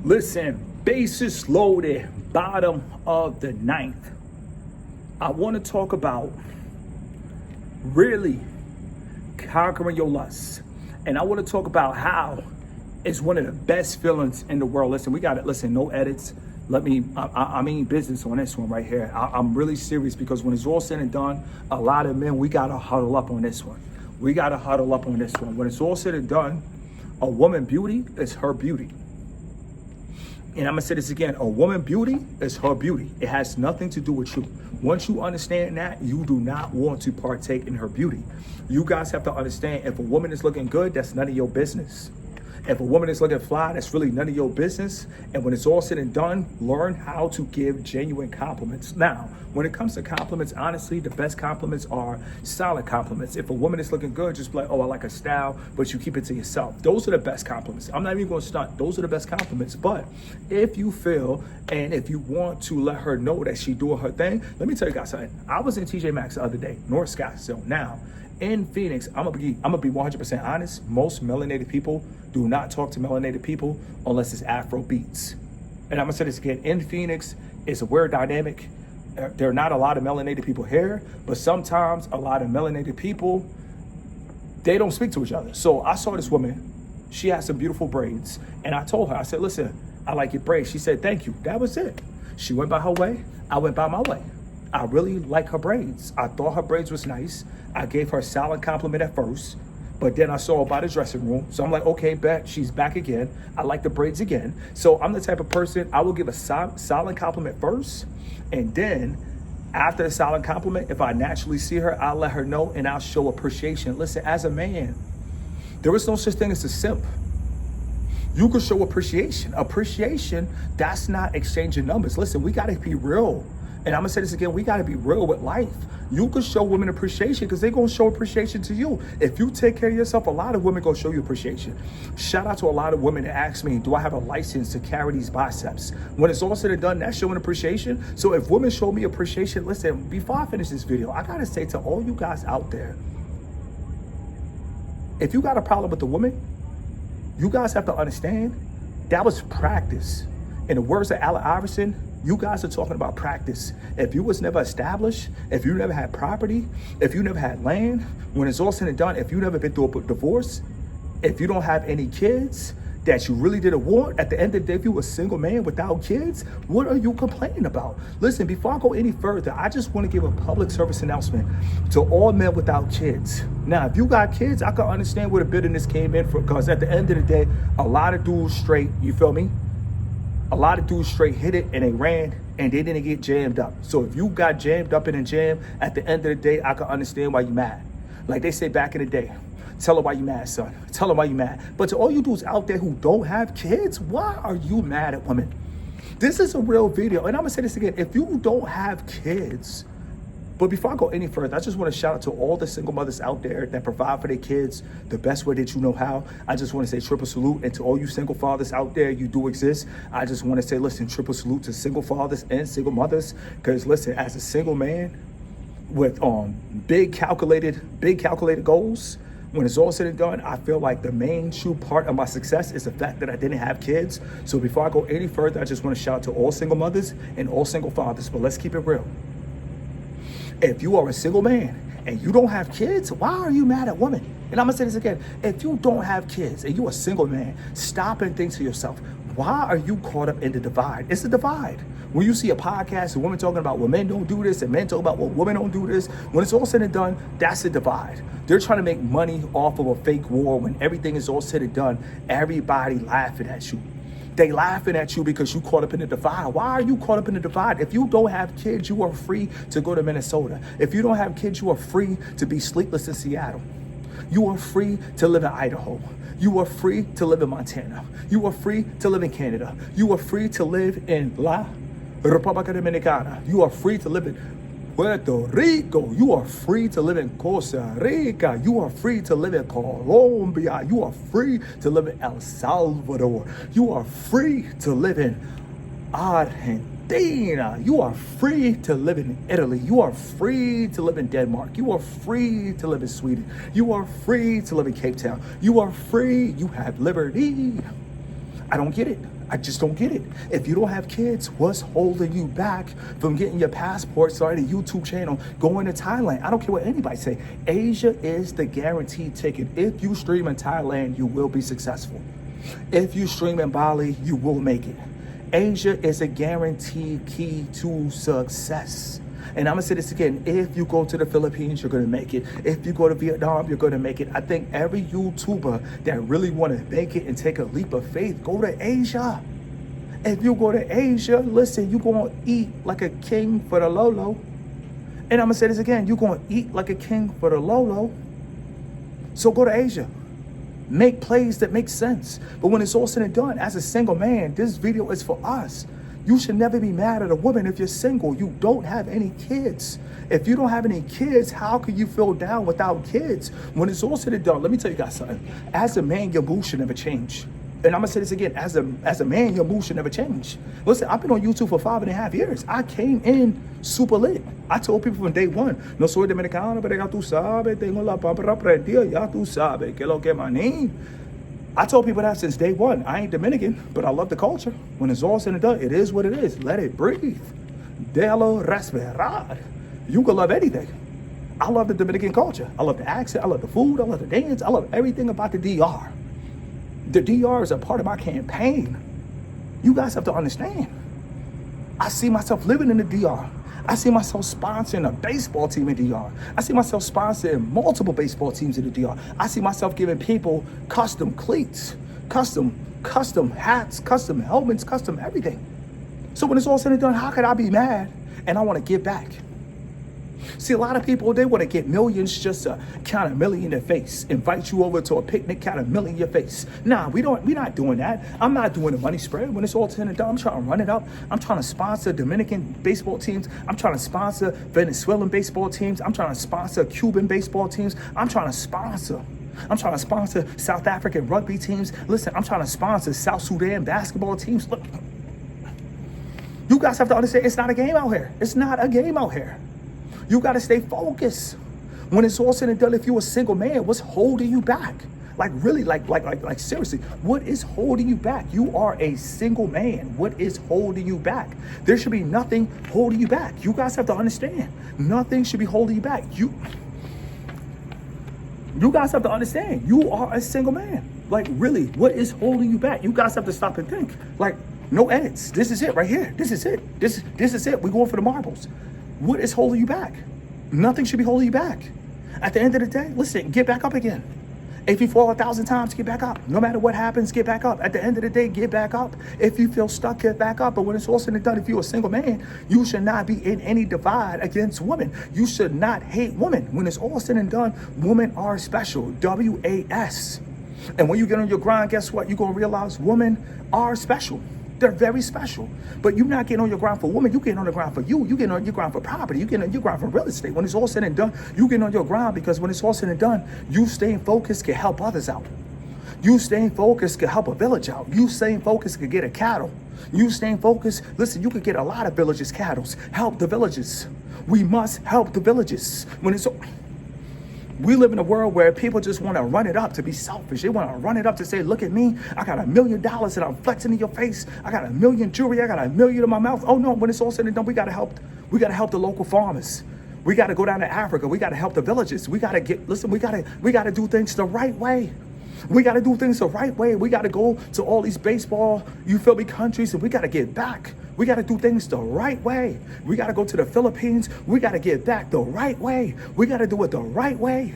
Listen, bases loaded, bottom of the ninth. I want to talk about really conquering your lust. And I want to talk about how it's one of the best feelings in the world. Listen, we got it. Listen, no edits. I mean business on this one right here. I'm really serious because when it's all said and done, a lot of men, we got to huddle up on this one. We got to huddle up on this one. When it's all said and done, a woman beauty is her beauty. And I'm gonna say this again, a woman beauty is her beauty. It has nothing to do with you. Once you understand that, you do not want to partake in her beauty. You guys have to understand, if a woman is looking good, that's none of your business. If a woman is looking fly, that's really none of your business. And when it's all said and done, learn how to give genuine compliments. Now, when it comes to compliments, honestly, the best compliments are solid compliments. If a woman is looking good, just be like, oh, I like her style, but you keep it to yourself. Those are the best compliments. I'm not even going to stunt. Those are the best compliments. But if you feel and if you want to let her know that she's doing her thing, let me tell you guys something. I was in TJ Maxx the other day, North Scottsdale. Now, in Phoenix, I'm gonna be 100% honest. Most melanated people do not talk to melanated people unless it's Afro Beats. And I'm gonna say this again. In Phoenix, it's a weird dynamic. There are not a lot of melanated people here, but sometimes a lot of melanated people, they don't speak to each other. So I saw this woman. She had some beautiful braids, and I told her, I said, "Listen, I like your braids." She said, "Thank you." That was it. She went by her way. I went by my way. I really like her braids. I thought her braids was nice. I gave her a solid compliment at first, but then I saw her by the dressing room. So I'm like, okay, bet she's back again. I like the braids again. So I'm the type of person, I will give a solid compliment first. And then after the solid compliment, if I naturally see her, I'll let her know and I'll show appreciation. Listen, as a man, there is no such thing as a simp. You can show appreciation. Appreciation, that's not exchanging numbers. Listen, we gotta be real. And I'm gonna say this again, we gotta be real with life. You can show women appreciation because they're gonna show appreciation to you. If you take care of yourself, a lot of women gonna show you appreciation. Shout out to a lot of women that ask me, do I have a license to carry these biceps? When it's all said and done, that's showing appreciation. So if women show me appreciation, listen, before I finish this video, I gotta say to all you guys out there, if you got a problem with the woman, you guys have to understand that was practice. In the words of Allen Iverson, you guys are talking about practice. If you was never established, if you never had property, if you never had land, when it's all said and done, if you never been through a divorce, if you don't have any kids that you really didn't want, at the end of the day, if you were a single man without kids, what are you complaining about? Listen, before I go any further, I just want to give a public service announcement to all men without kids. Now, if you got kids, I can understand where the bitterness came in from, because at the end of the day, a lot of dudes straight, you feel me? A lot of dudes straight hit it and they ran and they didn't get jammed up. So if you got jammed up in a jam, at the end of the day, I can understand why you mad. Like they say back in the day, tell her why you mad, son. Tell her why you mad. But to all you dudes out there who don't have kids, why are you mad at women? This is a real video. And I'm gonna say this again, if you don't have kids, but before I go any further, I just want to shout out to all the single mothers out there that provide for their kids the best way that you know how. I just want to say triple salute. And to all you single fathers out there, you do exist. I just want to say, listen, triple salute to single fathers and single mothers. Because listen, as a single man with big calculated goals, when it's all said and done, I feel like the main true part of my success is the fact that I didn't have kids. So before I go any further, I just want to shout out to all single mothers and all single fathers. But let's keep it real. If you are a single man and you don't have kids, why are you mad at women? And I'm gonna say this again. If you don't have kids and you're a single man, stop and think to yourself, why are you caught up in the divide? It's a divide. When you see a podcast of women talking about, well, men don't do this and men talk about, well, women don't do this, when it's all said and done, that's a divide. They're trying to make money off of a fake war. When everything is all said and done, everybody laughing at you. They laughing at you because you caught up in the divide. Why are you caught up in the divide? If you don't have kids, you are free to go to Minnesota. If you don't have kids, you are free to be sleepless in Seattle. You are free to live in Idaho. You are free to live in Montana. You are free to live in Canada. You are free to live in La República Dominicana. You are free to live in Puerto Rico. You are free to live in Costa Rica. You are free to live in Colombia. You are free to live in El Salvador. You are free to live in Argentina. You are free to live in Italy. You are free to live in Denmark. You are free to live in Sweden. You are free to live in Cape Town. You are free. You have liberty. I don't get it. I just don't get it. If you don't have kids, what's holding you back from getting your passport, starting a YouTube channel, going to Thailand? I don't care what anybody say. Asia is the guaranteed ticket. If you stream in Thailand, you will be successful. If you stream in Bali, you will make it. Asia is a guaranteed key to success. And I'm gonna say this again, if you go to the Philippines, you're gonna make it. If you go to Vietnam, you're gonna make it. I think every YouTuber that really wanna make it and take a leap of faith, go to Asia. If you go to Asia, listen, you're gonna eat like a king for the Lolo. And I'm gonna say this again, you're gonna eat like a king for the Lolo. So go to Asia. Make plays that make sense. But when it's all said and done, as a single man, this video is for us. You should never be mad at a woman if you're single. You don't have any kids. If you don't have any kids, how can you feel down without kids? When it's all said and done, let me tell you guys something. As a man, your mood should never change. And I'm gonna say this again, as a man, your mood should never change. Listen, I've been on YouTube for 5.5 years. I came in super lit. I told people from day one, no soy dominicano, pero ya tú sabes, tengo la pámpara prendida, ya tú sabes, que lo que maní. I told people that since day one. I ain't Dominican, but I love the culture. When it's all said and done, it is what it is. Let it breathe. Déjalo respirar. You can love anything. I love the Dominican culture. I love the accent. I love the food. I love the dance. I love everything about the DR. The DR is a part of my campaign. You guys have to understand. I see myself living in the DR. I see myself sponsoring a baseball team in the DR. I see myself sponsoring multiple baseball teams in the DR. I see myself giving people custom cleats, custom hats, custom helmets, custom everything. So when it's all said and done, how could I be mad and I want to give back? See, a lot of people, they want to get millions just to count a million in their face. Invite you over to a picnic, count a million in your face. Nah, we're not doing that. I'm not doing a money spread. When it's all said and done, I'm trying to run it up. I'm trying to sponsor Dominican baseball teams. I'm trying to sponsor Venezuelan baseball teams. I'm trying to sponsor Cuban baseball teams. I'm trying to sponsor South African rugby teams. Listen, I'm trying to sponsor South Sudan basketball teams. Look, you guys have to understand, it's not a game out here. It's not a game out here. You got to stay focused. When it's all said and done, if you're a single man, what's holding you back? Like really, like seriously, what is holding you back? You are a single man. What is holding you back? There should be nothing holding you back. You guys have to understand. Nothing should be holding you back. You guys have to understand. You are a single man. Like really, what is holding you back? You guys have to stop and think. Like no edits. This is it right here. This is it. This is it. We're going for the marbles. What is holding you back? Nothing should be holding you back. At the end of the day, listen, get back up again. If you fall 1,000 times, get back up. No matter what happens, get back up. At the end of the day, get back up. If you feel stuck, get back up. But when it's all said and done, if you're a single man, you should not be in any divide against women. You should not hate women. When it's all said and done, women are special. WAS. And when you get on your grind, guess what? You're going to realize women are special. They're very special. But you're not getting on your ground for women. You're getting on the ground for you. You're getting on your ground for property. You're getting on your ground for real estate. When it's all said and done, you getting on your ground because when it's all said and done, you staying focused can help others out. You staying focused can help a village out. You staying focused can get a cattle. You staying focused, listen, you could get a lot of villages' cattle. Help the villages. We must help the villages. When it's We live in a world where people just want to run it up to be selfish. They want to run it up to say, look at me. I got $1 million and I'm flexing in your face. I got $1 million jewelry. I got $1 million in my mouth. Oh no, when it's all said and done, we got to help. We got to help the local farmers. We got to go down to Africa. We got to help the villages. We got to we got to do things the right way. We got to do things the right way. We got to go to all these baseball, you feel me, countries, and we got to get back. We got to do things the right way. We got to go to the Philippines. We got to get back the right way. We got to do it the right way.